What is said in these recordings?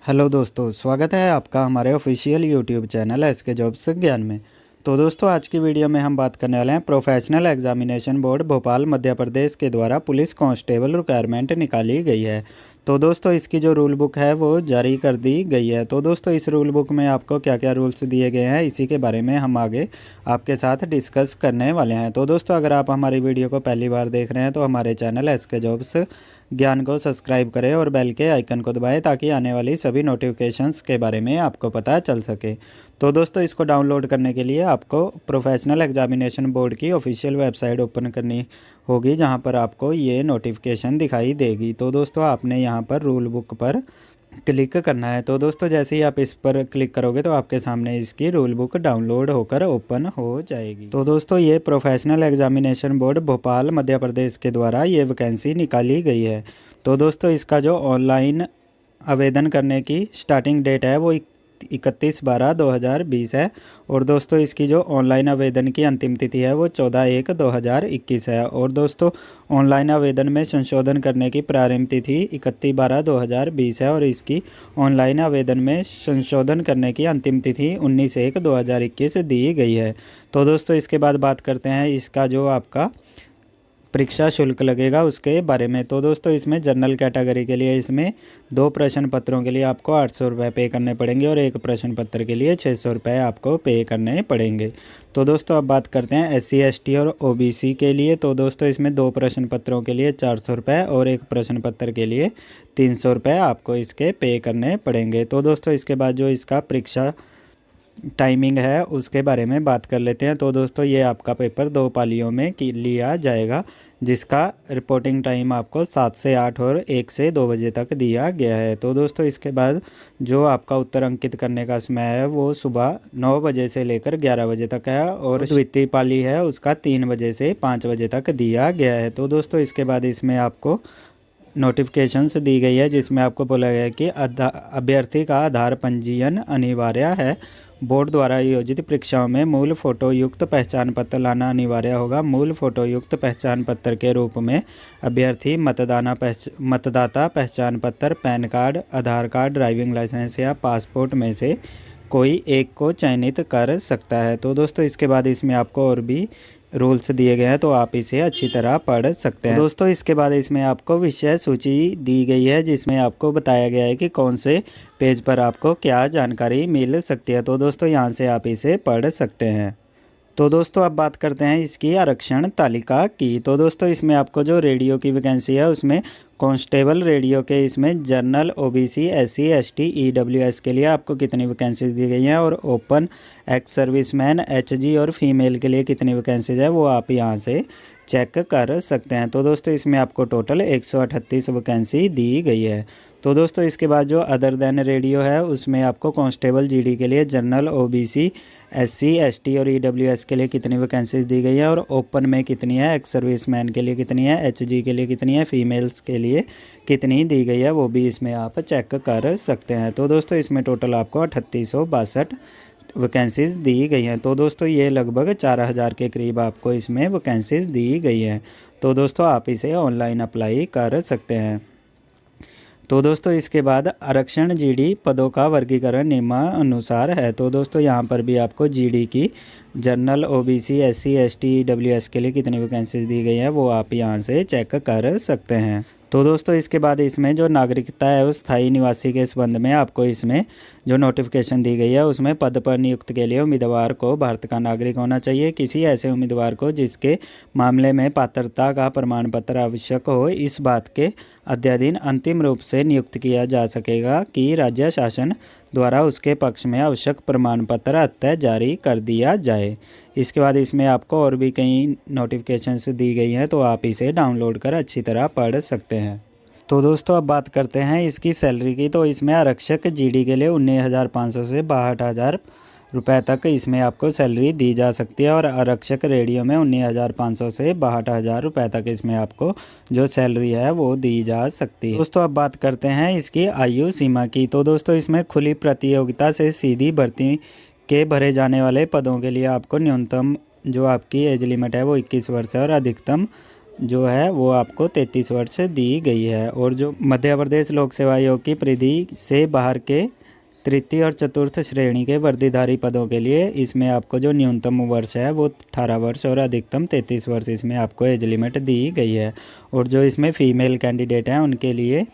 Hello दोस्तों, स्वागत है आपका हमारे official YouTube channel SK jobs Gyan में। तो दोस्तों, आज की वीडियो में हम बात करने वाले हैं professional examination board Bhopal Madhya Pradesh के द्वारा पुलिस कांस्टेबल रिक्वायरमेंट निकाली गई है। तो दोस्तों, इसकी जो रूल बुक है वो जारी कर दी गई है। तो दोस्तों, इस रूल बुक में आपको क्या क्या रूल्स दिए गए हैं, इसी के बारे में हम आगे आपके साथ डिस्कस करने वाले हैं। तो दोस्तों, अगर आप हमारी वीडियो को पहली बार देख रहे हैं तो हमारे चैनल एसके जॉब्स ज्ञान को सब्सक्राइब करें और बेल के आइकन को दबाएं ताकि आने वाली सभी नोटिफिकेशंस के बारे में आपको पता चल सके। तो दोस्तों, इसको डाउनलोड करने के लिए आपको प्रोफेशनल एग्जामिनेशन बोर्ड की ऑफिशियल वेबसाइट ओपन करनी होगी, जहां पर आपको ये नोटिफिकेशन दिखाई देगी। तो दोस्तों, आपने यहां पर रूल बुक पर क्लिक करना है। तो दोस्तों, जैसे ही आप इस पर क्लिक करोगे तो आपके सामने इसकी रूल बुक डाउनलोड होकर ओपन हो जाएगी। तो दोस्तों, ये professional examination board Bhopal Madhya Pradesh के द्वारा ये वैकेंसी निकाली गई है। तो दोस्तों, इसका जो ऑनलाइन आवेदन करने की स्टार्टिंग डेट है वो 31/12/2020 है। और दोस्तों, इसकी जो ऑनलाइन आवेदन की अंतिम तिथि है वो 14/1/2021 है। और दोस्तों, ऑनलाइन आवेदन में संशोधन करने की प्रारंभ तिथि 31/12/2020 है और इसकी ऑनलाइन आवेदन में संशोधन करने की अंतिम तिथि 19/1/2021 दी गई है। तो दोस्तों, इसके बाद बात करते हैं इसका जो आपका परीक्षा शुल्क लगेगा उसके बारे में। तो दोस्तों, इसमें जनरल कैटेगरी के लिए इसमें 2 प्रश्न पत्रों के लिए आपको 800 रुपये पे करने पड़ेंगे और 1 प्रश्न पत्र के लिए 600 रुपये आपको पे करने पड़ेंगे। तो दोस्तों, अब बात करते हैं SC ST और OBC के लिए। तो दोस्तों, इसमें 2 प्रश्न पत्रों के लिए 400 रुपये और 1 प्रश्न पत्र के लिए 300 रुपये आपको इसके पे करने पड़ेंगे। तो दोस्तों, इसके बाद जो इसका परीक्षा टाइमिंग है उसके बारे में बात कर लेते हैं। तो दोस्तों, ये आपका पेपर 2 पालियों में लिया जाएगा, जिसका रिपोर्टिंग टाइम आपको 7 से 8 और 1 से 2 बजे तक दिया गया है। तो दोस्तों, इसके बाद जो आपका उत्तर अंकित करने का समय है वो सुबह 9 बजे से लेकर 11 बजे तक है और द्वितीय पाली है उसका 3 बजे से 5 बजे तक दिया गया है। तो दोस्तों, इसके बाद इसमें आपको नोटिफिकेशंस दी गई है, जिसमें आपको बोला गया है कि अभ्यर्थी का आधार पंजीयन अनिवार्य है। बोर्ड द्वारा आयोजित परीक्षाओं में मूल फोटो युक्त पहचान पत्र लाना अनिवार्य होगा। मूल फोटो युक्त पहचान पत्र के रूप में अभ्यर्थी मतदाता पहचान पत्र, पैन कार्ड, आधार कार्ड, ड्राइविंग लाइसेंस या पासपोर्ट में से कोई एक को चयनित कर सकता है। तो दोस्तों, इसके बाद इसमें आपको और भी रूल्स दिए गए हैं, तो आप इसे अच्छी तरह पढ़ सकते हैं। दोस्तों, इसके बाद इसमें आपको विषय सूची दी गई है, जिसमें आपको बताया गया है कि कौन से पेज पर आपको क्या जानकारी मिल सकती है। तो दोस्तों, यहाँ से आप इसे पढ़ सकते हैं। तो दोस्तों, अब बात करते हैं इसकी आरक्षण तालिका की। तो दोस्तों, इसमें आपको जो रेडियो की वैकेंसी है उसमें कांस्टेबल रेडियो के इसमें general, OBC, SC ST EWS के लिए आपको कितनी वैकेंसीज दी गई हैं और ओपन, एक्स सर्विसमैन, HG और फीमेल के लिए कितनी वैकेंसीज है वो आप यहाँ से चेक कर सकते हैं। तो दोस्तों, इसमें आपको टोटल 138 वैकेंसी दी गई है। तो दोस्तों, इसके बाद जो अदर देन रेडियो है उसमें आपको कांस्टेबल GD के लिए जनरल, OBC, SC ST और EWS के लिए कितनी वैकेंसीज दी गई है और ओपन में कितनी है, एक्स सर्विसमैन के लिए कितनी है, HG के लिए कितनी है, फीमेल्स के लिए कितनी दी गई है वो भी इसमें आप चेक कर सकते हैं। तो दोस्तों, इसमें टोटल आपको 3862 वैकेंसीज़ दी गई हैं। तो दोस्तों, ये लगभग 4000 के करीब आपको इसमें वैकेंसीज़ दी गई हैं। तो दोस्तों, आप इसे ऑनलाइन अप्लाई कर सकते हैं। तो दोस्तों, इसके बाद आरक्षण GD पदों का वर्गीकरण निम्नानुसार है। तो दोस्तों, यहाँ पर भी आपको GD की general, OBC, SC ST EWS के लिए कितनी वैकेंसीज दी गई हैं वो आप यहाँ से चेक कर सकते हैं। तो दोस्तों, इसके बाद इसमें जो नागरिकता है उस स्थायी निवासी के संबंध में आपको इसमें जो नोटिफिकेशन दी गई है उसमें पद पर नियुक्त के लिए उम्मीदवार को भारत का नागरिक होना चाहिए। किसी ऐसे उम्मीदवार को जिसके मामले में पात्रता का प्रमाण पत्र आवश्यक हो, इस बात के अध्याधीन अंतिम रूप से नियुक्त किया जा सकेगा कि राज्य शासन द्वारा उसके पक्ष में आवश्यक प्रमाण पत्र अतः जारी कर दिया जाए। इसके बाद इसमें आपको और भी कई नोटिफिकेशंस दी गई हैं, तो आप इसे डाउनलोड कर अच्छी तरह पढ़ सकते हैं। तो दोस्तों, अब बात करते हैं इसकी सैलरी की। तो इसमें आरक्षक GD के लिए 19,500 से 62,000 रुपये तक इसमें आपको सैलरी दी जा सकती है और आरक्षक रेडियो में 19,500 से 62,000 रुपये तक इसमें आपको जो सैलरी है वो दी जा सकती है। दोस्तों, अब बात करते हैं इसकी आयु सीमा की। तो दोस्तों, इसमें खुली प्रतियोगिता से सीधी भर्ती के भरे जाने वाले पदों के लिए आपको न्यूनतम जो आपकी एज लिमिट है वो 21 वर्ष है और अधिकतम जो है वो आपको 33 वर्ष दी गई है। और जो मध्य प्रदेश लोक सेवा आयोग की परिधि से बाहर के तृतीय और चतुर्थ श्रेणी के वर्दीधारी पदों के लिए इसमें आपको जो न्यूनतम वर्ष है वो 18 वर्ष और अधिकतम 33 वर्ष इसमें आपको एज लिमिट दी गई है। और जो इसमें फीमेल कैंडिडेट हैं उनके लिए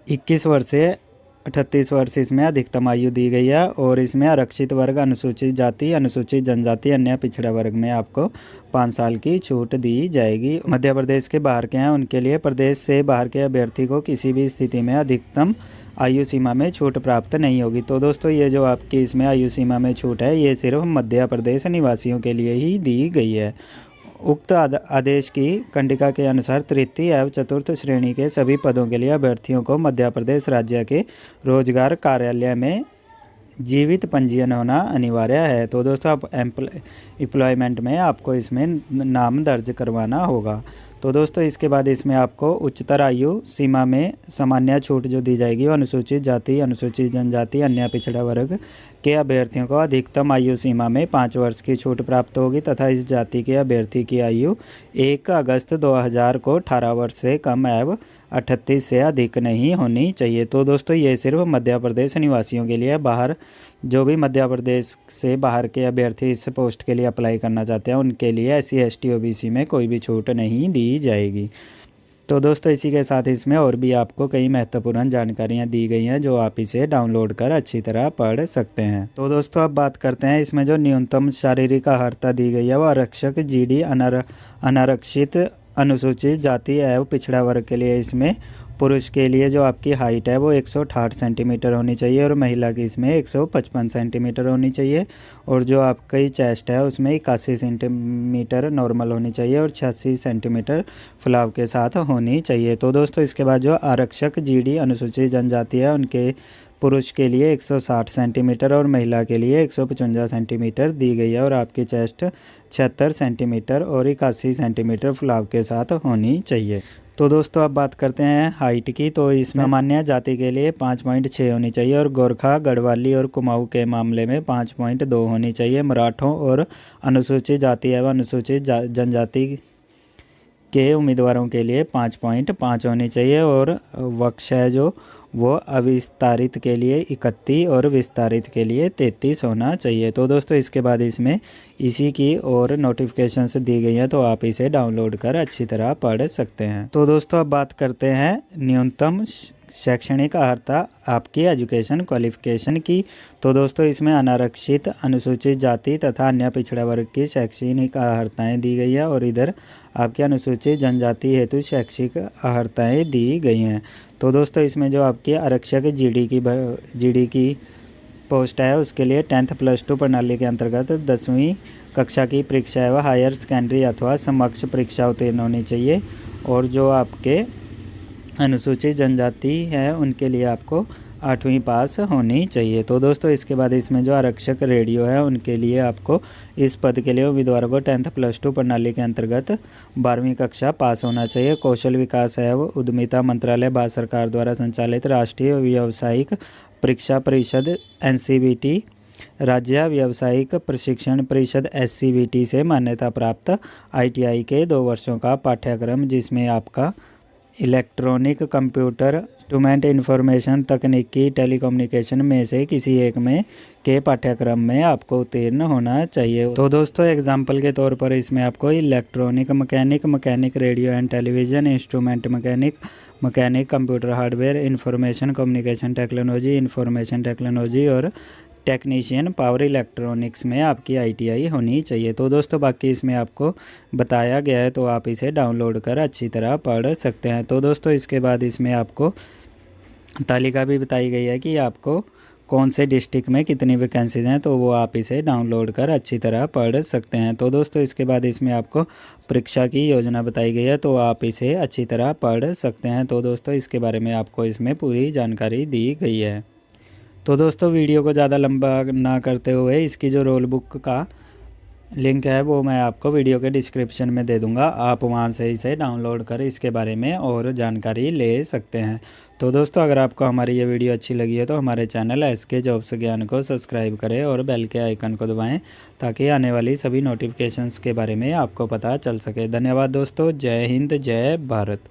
21 वर्ष से 38 वर्ष इसमें अधिकतम आयु दी गई है। और इसमें आरक्षित वर्ग, अनुसूचित जाति, अनुसूचित जनजाति, अन्य पिछड़ा वर्ग में आपको 5 साल की छूट दी जाएगी। मध्य प्रदेश के बाहर के हैं उनके लिए प्रदेश से बाहर के अभ्यर्थी को किसी भी स्थिति में अधिकतम आयु सीमा में छूट प्राप्त नहीं होगी। तो दोस्तों ये जो आपकी इसमें आयु सीमा में छूट है ये सिर्फ मध्य प्रदेश निवासियों के लिए ही दी गई है। उक्त आदेश की कंडिका के अनुसार तृतीय एवं चतुर्थ श्रेणी के सभी पदों के लिए अभ्यर्थियों को मध्य प्रदेश राज्य के रोजगार कार्यालय में जीवित पंजीयन होना अनिवार्य है। तो दोस्तों आप एम्प्लॉयमेंट में आपको इसमें नाम दर्ज करवाना होगा। तो दोस्तों इसके बाद इसमें आपको उच्चतर आयु सीमा में सामान्य छूट जो दी जाएगी वो अनुसूचित जाति, अनुसूचित जनजाति, अन्य पिछड़ा वर्ग के अभ्यर्थियों को अधिकतम आयु सीमा में 5 वर्ष की छूट प्राप्त होगी तथा इस जाति के अभ्यर्थी की आयु 1 अगस्त 2000 को 18 वर्ष से कम एवं 38 से अधिक नहीं होनी चाहिए। तो दोस्तों ये सिर्फ मध्य प्रदेश निवासियों के लिए, बाहर जो भी मध्य प्रदेश से बाहर के अभ्यर्थी इस पोस्ट के लिए अप्लाई करना चाहते हैं उनके लिए SC ST OBC में कोई भी छूट नहीं दी जाएगी। तो दोस्तों इसी के साथ इसमें और भी आपको कई महत्वपूर्ण जानकारियां दी गई हैं जो आप इसे डाउनलोड कर अच्छी तरह पढ़ सकते हैं। तो दोस्तों अब बात करते हैं इसमें जो न्यूनतम शारीरिक अर्हता दी गई है वो आरक्षक GD अनारक्षित अनुसूचित जाति एवं पिछड़ा वर्ग के लिए इसमें पुरुष के लिए जो आपकी हाइट है वो 168 सेंटीमीटर होनी चाहिए और महिला की इसमें 155 सेंटीमीटर होनी चाहिए। और जो आपकी चेस्ट है उसमें 81 सेंटीमीटर नॉर्मल होनी चाहिए और 86 सेंटीमीटर फुलाव के साथ होनी चाहिए। तो दोस्तों इसके बाद जो आरक्षक GD अनुसूचित जनजाति है उनके पुरुष के लिए 160 सेंटीमीटर और महिला के लिए 155 सेंटीमीटर दी गई है और आपकी चेस्ट 76 सेंटीमीटर और 81 सेंटीमीटर फुलाव के साथ होनी चाहिए। तो दोस्तों अब बात करते हैं हाइट की। तो इस सामान्य जाति के लिए 5.6 होनी चाहिए और गोरखा, गढ़वाली और कुमाऊं के मामले में 5.2 होनी चाहिए। मराठों और अनुसूचित जाति एवं अनुसूचित जनजाति के उम्मीदवारों के लिए 5.5 होनी चाहिए और वक्ष है जो वो अविस्तारित के लिए 31 और विस्तारित के लिए 33 होना चाहिए। तो दोस्तों इसके बाद इसमें इसी की और नोटिफिकेशंस दी गई हैं तो आप इसे डाउनलोड कर अच्छी तरह पढ़ सकते हैं। तो दोस्तों अब बात करते हैं न्यूनतम शैक्षणिक अर्हता आपकी एजुकेशन क्वालिफिकेशन की। तो दोस्तों इसमें अनारक्षित, अनुसूचित जाति तथा अन्य पिछड़ा वर्ग की शैक्षणिक अर्हताएँ दी गई है और इधर आपकी अनुसूचित जनजाति हेतु शैक्षिक अर्हताएँ दी गई हैं। तो दोस्तों इसमें जो आपकी आरक्षक GD की पोस्ट है उसके लिए 10th +2 प्रणाली के अंतर्गत 10वीं कक्षा की परीक्षा एवं हायर सेकेंडरी अथवा समकक्ष परीक्षा उत्तीर्ण होनी चाहिए। और जो आपके अनुसूचित जनजाति है उनके लिए आपको 8वीं पास होनी चाहिए। तो दोस्तों इसके बाद इसमें जो आरक्षक रेडियो है उनके लिए आपको इस पद के लिए उम्मीदवारों को 10th +2 प्रणाली के अंतर्गत 12वीं कक्षा पास होना चाहिए। कौशल विकास एवं उद्यमिता मंत्रालय भारत सरकार द्वारा संचालित राष्ट्रीय व्यावसायिक परीक्षा परिषद NCVT, राज्य व्यावसायिक प्रशिक्षण परिषद SCVT से मान्यता प्राप्त ITI के 2 वर्षों का पाठ्यक्रम जिसमें आपका इलेक्ट्रॉनिक, कंप्यूटर, इंस्ट्रूमेंट, इंफॉर्मेशन तकनीकी, टेलीकम्युनिकेशन में से किसी एक में के पाठ्यक्रम में आपको उत्तीर्ण होना चाहिए। तो दोस्तों एग्जाम्पल के तौर पर इसमें आपको electronic mechanic, mechanic radio and television, instrument mechanic, mechanic computer hardware, information communication technology, information technology और टेक्नीशियन पावर इलेक्ट्रॉनिक्स में आपकी ITI होनी चाहिए। तो दोस्तों बाकी इसमें आपको बताया गया है तो आप इसे डाउनलोड कर अच्छी तरह पढ़ सकते हैं। तो दोस्तों इसके बाद इसमें आपको तालिका भी बताई गई है कि आपको कौन से डिस्ट्रिक्ट में कितनी वैकेंसीज हैं तो वो आप इसे डाउनलोड कर अच्छी तरह पढ़ सकते हैं। तो दोस्तों इसके बाद इसमें आपको परीक्षा की योजना बताई गई है तो आप इसे अच्छी तरह पढ़ सकते हैं। तो दोस्तों इसके बारे में आपको इसमें पूरी जानकारी दी गई है। तो दोस्तों वीडियो को ज़्यादा लंबा ना करते हुए इसकी जो रोल बुक का लिंक है वो मैं आपको वीडियो के डिस्क्रिप्शन में दे दूंगा, आप वहां से इसे डाउनलोड कर इसके बारे में और जानकारी ले सकते हैं। तो दोस्तों अगर आपको हमारी ये वीडियो अच्छी लगी है तो हमारे चैनल SK जॉब्स ज्ञान को सब्सक्राइब करें और बेल के आइकन को दबाएं ताकि आने वाली सभी नोटिफिकेशंस के बारे में आपको पता चल सके। धन्यवाद दोस्तों, जय हिंद जय भारत।